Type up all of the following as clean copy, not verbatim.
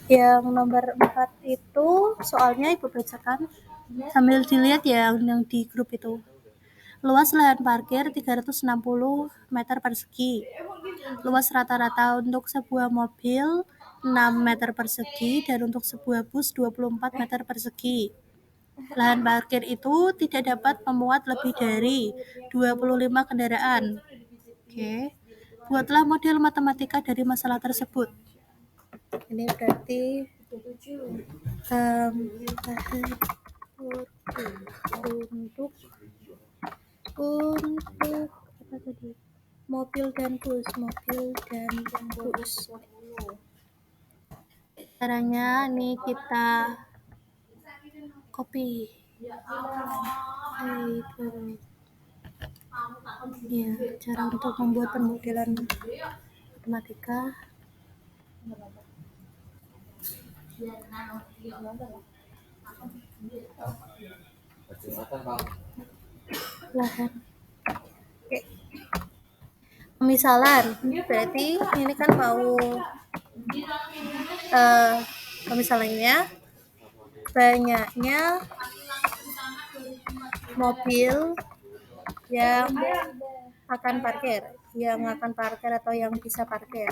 Yang nomor 4 itu soalnya Ibu bacakan sambil dilihat ya yang di grup itu. Luas lahan parkir 360 meter persegi. Luas rata-rata untuk sebuah mobil 6 meter persegi dan untuk sebuah bus 24 meter persegi. Lahan parkir itu tidak dapat memuat lebih dari 25 kendaraan. Oke. Buatlah model matematika dari masalah tersebut. Ini berarti lahan untuk apa tadi? Mobil dan bus. Caranya nih kita copy. Ya, cara untuk membuat pemodelan matematika. Lahan. Oke. Pemisalan. Berarti ini kan mau pemisalannya banyaknya mobil yang akan parkir atau yang bisa parkir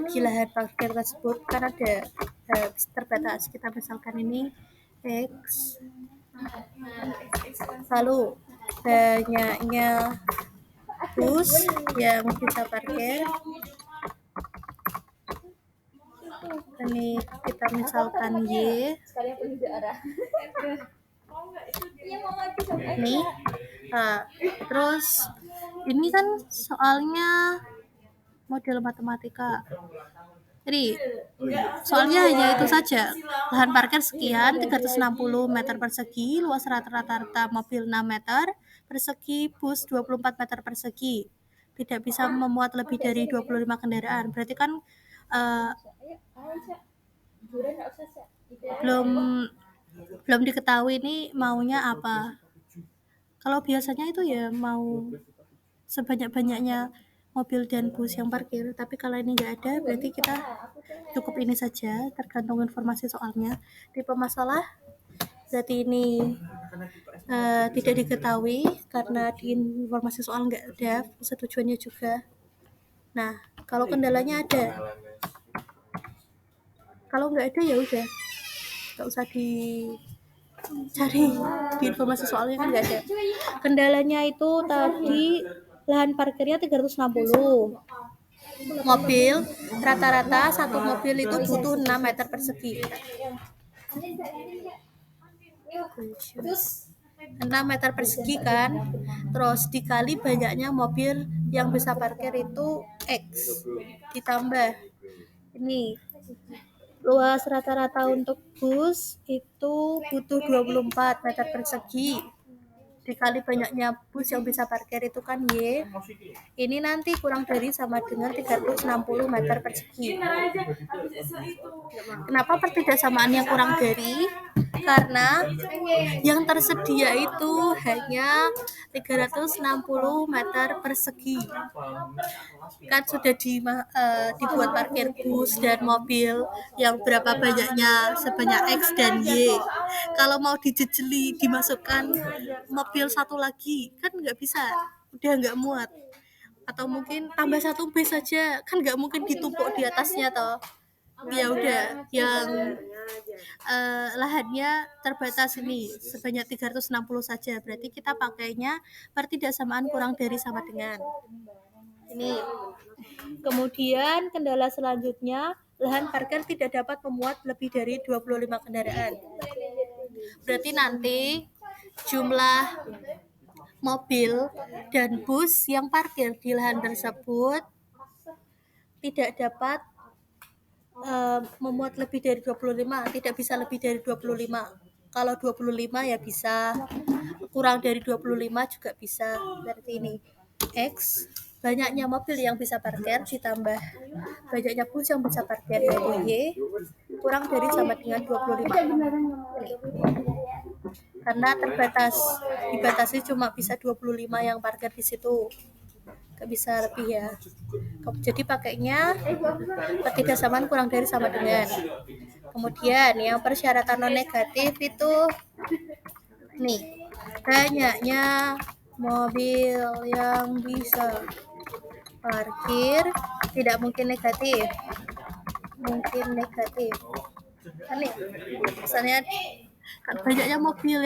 di lahan parkir tersebut kan ada terbatas. Kita misalkan ini X, lalu banyaknya bus yang bisa parkir, ini kita misalkan Y, nih. Terus ini kan soalnya model matematika, jadi soalnya hanya itu saja. Lahan parkir sekian 360 meter persegi, luas rata-rata mobil 6 meter persegi, bus 24 meter persegi, tidak bisa memuat lebih dari 25 kendaraan. Berarti kan belum diketahui ini maunya apa. Kalau biasanya itu ya mau sebanyak-banyaknya mobil dan bus yang parkir, tapi kalau ini nggak ada berarti kita cukup ini saja, tergantung informasi soalnya. Tipe masalah berarti ini tidak diketahui karena di informasi soal nggak ada persetujuannya juga. Nah, kalau kendalanya ada, kalau nggak ada ya udah nggak usah dicari di informasi soalnya, kan nggak ada. Kendalanya itu tadi lahan parkirnya 360 mobil, rata-rata satu mobil itu butuh 6 meter persegi. 6 meter persegi kan, terus dikali banyaknya mobil yang bisa parkir itu X, ditambah ini luas rata-rata untuk bus itu butuh 24 meter persegi, dikali banyaknya bus yang bisa parkir itu kan Y, ini nanti kurang dari sama dengan 360 meter persegi. Kenapa pertidaksamaannya kurang dari? Karena yang tersedia itu hanya 360 meter persegi. Kan sudah dibuat parkir bus dan mobil yang berapa banyaknya, sebanyak X dan Y. Kalau mau dijejeli dimasukkan mobil satu lagi kan nggak bisa, udah nggak muat. Atau mungkin tambah satu bis saja kan nggak mungkin ditumpuk di atasnya toh. Ya udah yang lahannya terbatas ini sebanyak 360 saja, berarti kita pakainya pertidaksamaan kurang dari sama dengan ini. Kemudian kendala selanjutnya, lahan parkir tidak dapat memuat lebih dari 25 kendaraan. Berarti nanti jumlah mobil dan bus yang parkir di lahan tersebut tidak dapat memuat lebih dari 25, tidak bisa lebih dari 25. Kalau 25 ya bisa, kurang dari 25 juga bisa. Berarti ini X, banyaknya mobil yang bisa parkir ditambah banyaknya bus yang bisa parkir, yaitu Y, kurang dari sama dengan 25. Karena terbatas, dibatasi cuma bisa 25 yang parkir di situ. nggak bisa lebih ya. Jadi pakainya ketidaksamaan kurang dari sama dengan. Kemudian yang persyaratan non negatif itu nih, banyaknya mobil yang bisa parkir tidak mungkin negatif, mungkin negatif. Kan nih, misalnya banyaknya mobil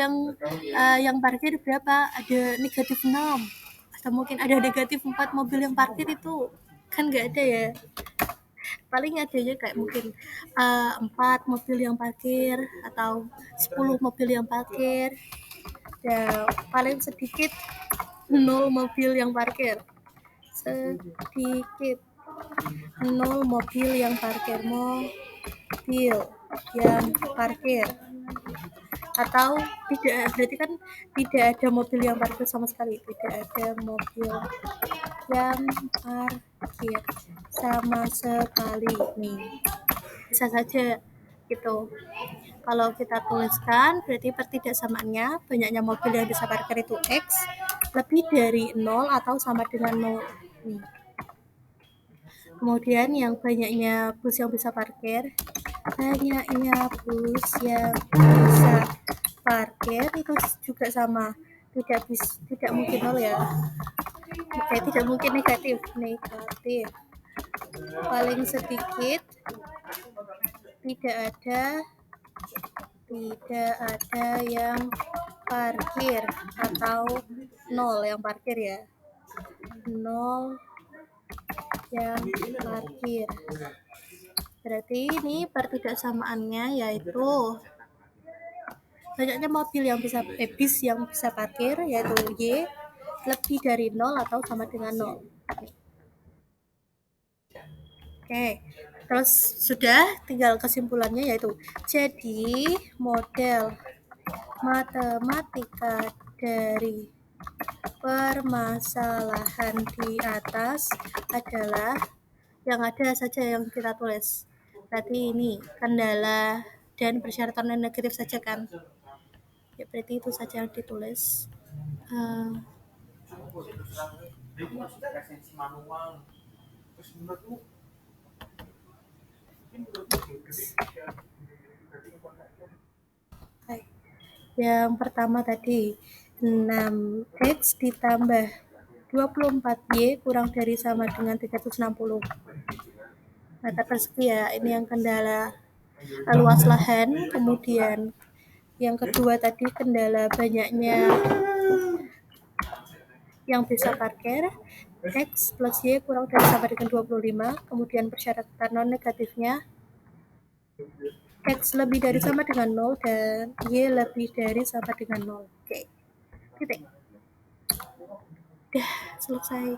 yang parkir berapa? Ada negatif 6 atau mungkin ada negatif 4 mobil yang parkir, itu kan nggak ada ya. Paling adanya kayak mungkin 4 mobil yang parkir atau 10 mobil yang parkir, ya paling sedikit 0 mobil yang parkir, sedikit 0 mobil yang parkir, mobil yang parkir. Atau tidak, berarti kan tidak ada mobil yang parkir sama sekali, tidak ada mobil yang parkir sama sekali nih, bisa saja gitu. Kalau kita tuliskan, berarti pertidaksamaannya banyaknya mobil yang bisa parkir itu X lebih dari 0 atau sama dengan 0 nih. Kemudian yang banyaknya bus yang bisa parkir, banyaknya bus yang bisa parkir itu juga sama, tidak mungkin 0 ya. Oke, tidak mungkin negatif. Paling sedikit tidak ada yang parkir atau 0 yang parkir ya, 0 yang parkir. Berarti ini pertidaksamaannya yaitu banyaknya mobil yang bisa bis yang bisa parkir yaitu Y lebih dari 0 atau sama dengan 0. Oke, terus sudah, tinggal kesimpulannya yaitu jadi model matematika dari permasalahan di atas adalah yang ada saja yang kita tulis. Berarti ini kendala dan persyaratan negatif saja kan? Ya, berarti itu saja yang ditulis. Yang pertama tadi 6X ditambah 24Y kurang dari sama dengan 360 meter persegi ya. Ini yang kendala luas lahan. Kemudian yang kedua tadi kendala banyaknya yang bisa parkir, X plus Y kurang dari sama dengan 25. Kemudian persyaratan non negatifnya X lebih dari sama dengan 0 dan Y lebih dari sama dengan 0. Oke, titik. Udah selesai.